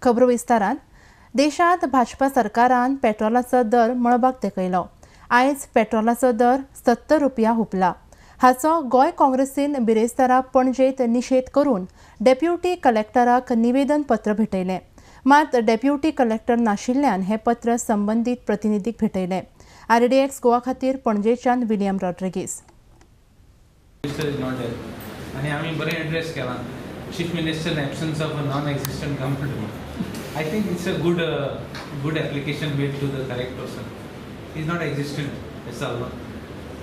खबरो विस्तारान देशात भाजपा सरकारान पेट्रोलाचो दर मळबाक तेकयलो। आयज पेट्रोलाचो दर 70 रुपया हुपला। हाचो गोय काँग्रेसीन बिरेस्तारा पणजेत निषेध करून डेप्युटी कलेक्टराक निवेदन पत्र भेटयलें। मात डेप्युटी कलेक्टर नाशिल्ल्यान हे पत्र संबंधित प्रतिनिधीक भेटयलें। RDX गोवा खातीर पणजेच्यान विलियम रॉड्रिगीस। आणि आम्ही बरे ॲड्रेस केला chief minister absence of a non existent government. I think it's a good application made to the correct person. He's not existent. That's all.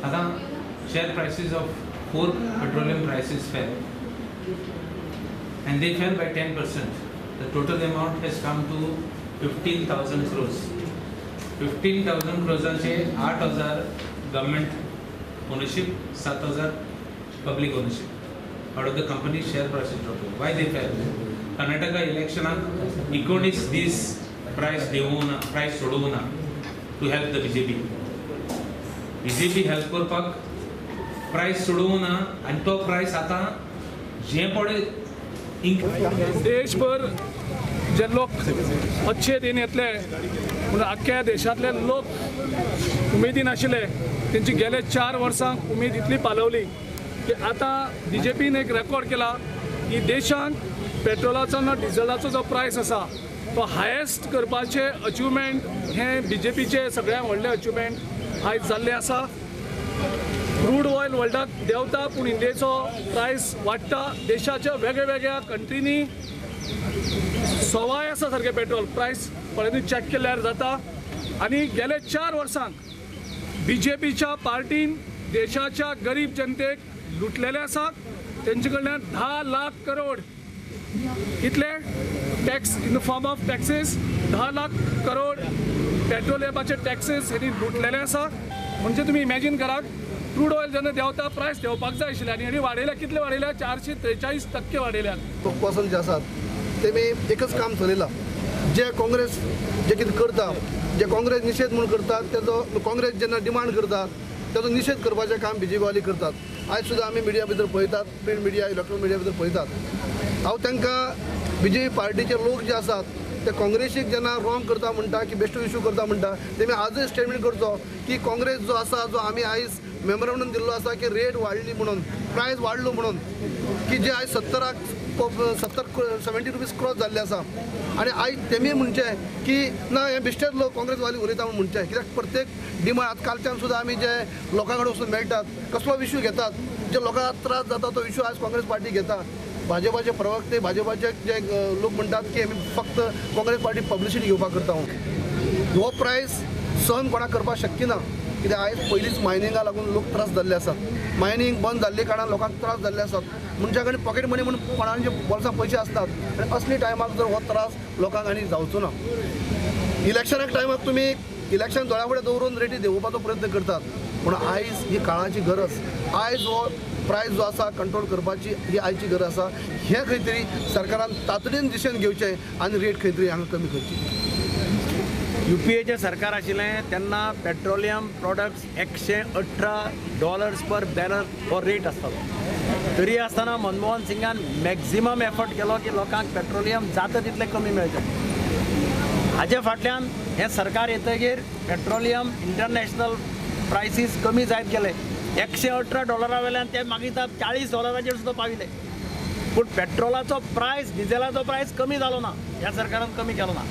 आता share prices of 4 petroleum prices fell, and they fell by 10%. The total amount has come to 15,000 crores. 15,000 crores 8,000 government ownership, 7,000 public ownership. Out of the company's share prices dropped. Why they fell? Karnataka election economics this price sodovuna to help the BJP help करपाक price sodovuna and तो price आता जे पडे देशभर जे लोक अच्छे दिन येतले म्हणजे अख्ख्या देशातले लोक उमेदीन आशिल्ले त्यांची गेले 4 वर्सांक उमेद इतली पालवली की आता BJPन एक रेकॉर्ड केला की देशांत पेट्रोलाचो आनी डिझेलाचो जो प्रायस आसा तो हायेस्ट करपाचे अचिवमेंट हे BJPचे सगळ्यांत व्हडले अचिवमेंट आयज जाल्ले आसा. क्रूड ऑयल वर्ल्डाक देंवता पूण इंडियेचो प्रायस वाडटा. देशाच्या वेगळ्या कंट्रीनी सवाय आसा सारकें पेट्रोल प्रायस पळयनी चॅक केल्यार जाता. आनी गेले 4 वर्सांक BJPच्या पार्टीन देशाच्या गरीब जनतेक लुटलेले आसा. तेंचे कडल्यान 10 लाख करोड इतले tax in the form of taxes 10 lakh crore पेट्रोलियमाचे टॅक्सेस हेणी लुटलेले आसा. म्हणजे तुम्ही इमॅजिन करात क्रूड ऑयल जेन्ना देंवता प्रायस देंवपाक जाय आशिल्ले आनी हेणी वाडयल्या कितले वाडयल्या 443% वाडयल्यात. पॉसन जे आसात तेमी एकच काम चलयलां जे काँग्रेस जे कितें करता जे काँग्रेस निषेध म्हूण करतात तेजो काँग्रेस जेन्ना डिमांड करतात तेजो निषेध करपाचें काम BJP वाली करतात. आयज सुद्दां आमी मिडिया भितर पळयतात प्रिंट मिडिया इलेक्ट्रॉनिक मिडिया भितर पळयतात. हांव तांकां BJP पार्टीचे लोक जे आसात ते काँग्रेसीक जेन्ना रॉंग करता म्हणटा की बेश्टो इश्यू करता म्हणटा तेमी आजूय स्टेटमेंट करचो की काँग्रेस जो आसा जो आमी आयज मेमोरंडम दिल्लो आसा की रेट वाडली म्हणून प्रायस वाडलो म्हणून की जे आयज 70 रुपीज क्रॉस जाल्ले आसा आनी आयज तेमी म्हणचे की ना हे बेश्टेच लोक काँग्रेसवाली उलयता म्हूण म्हणचे. कित्याक प्रत्येक डिमांड आतां कालच्यान सुद्दां आमी जे लोकां कडेन वचून मेळटात कसलो इश्यू घेतात जे लोकांक त्रास जाता तो इश्यू आयज काँग्रेस पार्टी घेता. भाजपाचे प्रवक्ते भाजपाचे जे लोक म्हणटात की आमी फक्त काँग्रेस पार्टी पब्लिसिटी घेवपाक करता. हो प्रायस सहन कोणाक करपाक शक्य ना कित्याक आयज पयलींच मायनिंगा लागून लोक त्रास जाल्ले आसात. मायनिंग बंद जाल्ले कारणान लोकांक त्रास जाल्ले आसात. मनशा कडेन पॉकेट मनी म्हणून कोणाचे बोल्सांत पयशे आसतात आनी असले टायमाक जर हो त्रास लोकांक आनी जावचो ना. इलेक्शनाक टायमाक तुमी इलेक्शन दोळ्या फुडें दवरून रेटी देंवोवपाचो प्रयत्न करतात पूण आयज ही काळाची गरज. आयज हो प्रायस जो आसा कंट्रोल करपाची ही आयची गरज आसा. हे खंय तरी सरकारान तातडीन डिसिजन घेवचें आनी रेट खंय तरी हांगा कमी करची. UPAचे सरकार आशिल्लें तेन्ना पेट्रोलियम प्रोडक्ट्स $118 पर बॅरल हो रेट आसतालो. तरी आसतना मनमोहन सिंगान मॅक्झिमम एफर्ट केलो की लोकांक पेट्रोलियम जाता तितलें कमी मेळचें. हाचे फाटल्यान हें सरकार येतकीर पेट्रोलियम इंटरनॅशनल प्रायसीस कमी जायत गेले. $118 वयल्यान ते मागितात $40 सुद्दां पाविले. पूण पेट्रोलाचो प्रायस डिझेलाचो प्रायस कमी जालो ना. ह्या सरकारान कमी केलो ना.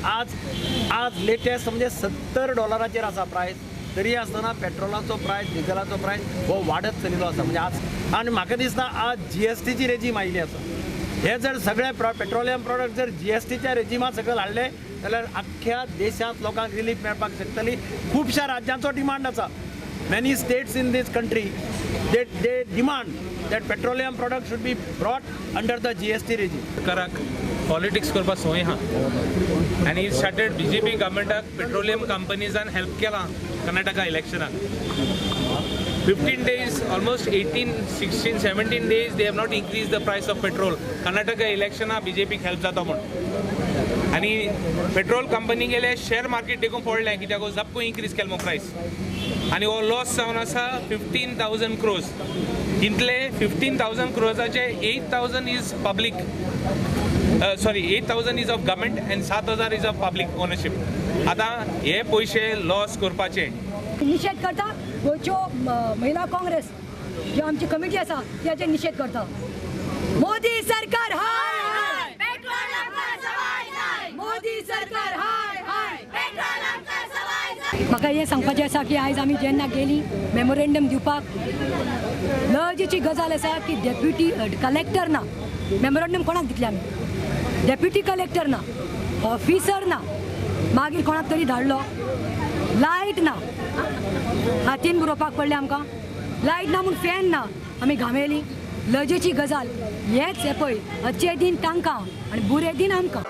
आज लेटेस्ट म्हणजे $70 आसा प्रायस. तरी आसतना पेट्रोलाचो प्रायस डिझेलाचो प्रायस हो वाडत चलिल्लो आसा. म्हणजे आज आनी म्हाका दिसता आज GSTची रेजीम आयिल्ली आसा. हे जर सगळे पेट्रोलियम प्रोडक्ट जर GSTच्या रेजिमा सकयल हाडले जाल्यार अख्ख्या देशांत लोकांक रिलीफ मेळपाक शकतली. खुबश्या राज्यांचो डिमांड आसा. Many states in this country they demand that petroleum products should be brought under the GST regime. सरकाराक पॉलिटिक्स करपाक संवय आहा आनी इट स्टार्टेड BJP गव्हर्मेंटाक पेट्रोलियम कंपनीजान हेल्प केला कर्नाटका इलेक्शनाक. 15 days, almost 18, 16, 17 days they have not increased the price of petrol. Karnataka इलेक्शनाक BJPक हेल्प जाता म्हूण आनी पेट्रोल कंपनी गेले शेअर मार्केट देखून पडलें कित्याक झपको इन्क्रीज केलो प्रायस आनी हो लॉस जावन आसा 15,000 crores. इतले 15,000 crores 8,000 is public sorry 8,000 is of government and 7,000 is of public ownership. आतां हे पयशे लॉस करपाचे. निषेध करता गोंयच्यो महिला काँग्रेस ज्यो आमची कमिटी आसा त्याचे निषेध करता. मोदी सरकार हाय हाय, पेट्रोल आमकां सवाय जाय. मोदी सरकार हाय हाय, पेट्रोल आमकां सवाय जाय. म्हाका हें सांगपाचें आसा की आयज आमी जेन्ना गेली मेमोरेंडम दिवपाक, लजेची गजाल आसा की डेप्युटी कलेक्टर ना. मेमोरेंडम कोणाक दितले आमी? डेप्युटी कलेक्टर ना, ऑफिसर ना, मागीर कोणाक तरी धाडलो. लायट ना, हातीन बरोवपाक पडलें आमकां. लायट ना म्हूण फॅन ना, आमी घामेली. लजेची गजाल हेच हे पळय, अच्छे दिन तांकां आनी बुरे दिन आमकां.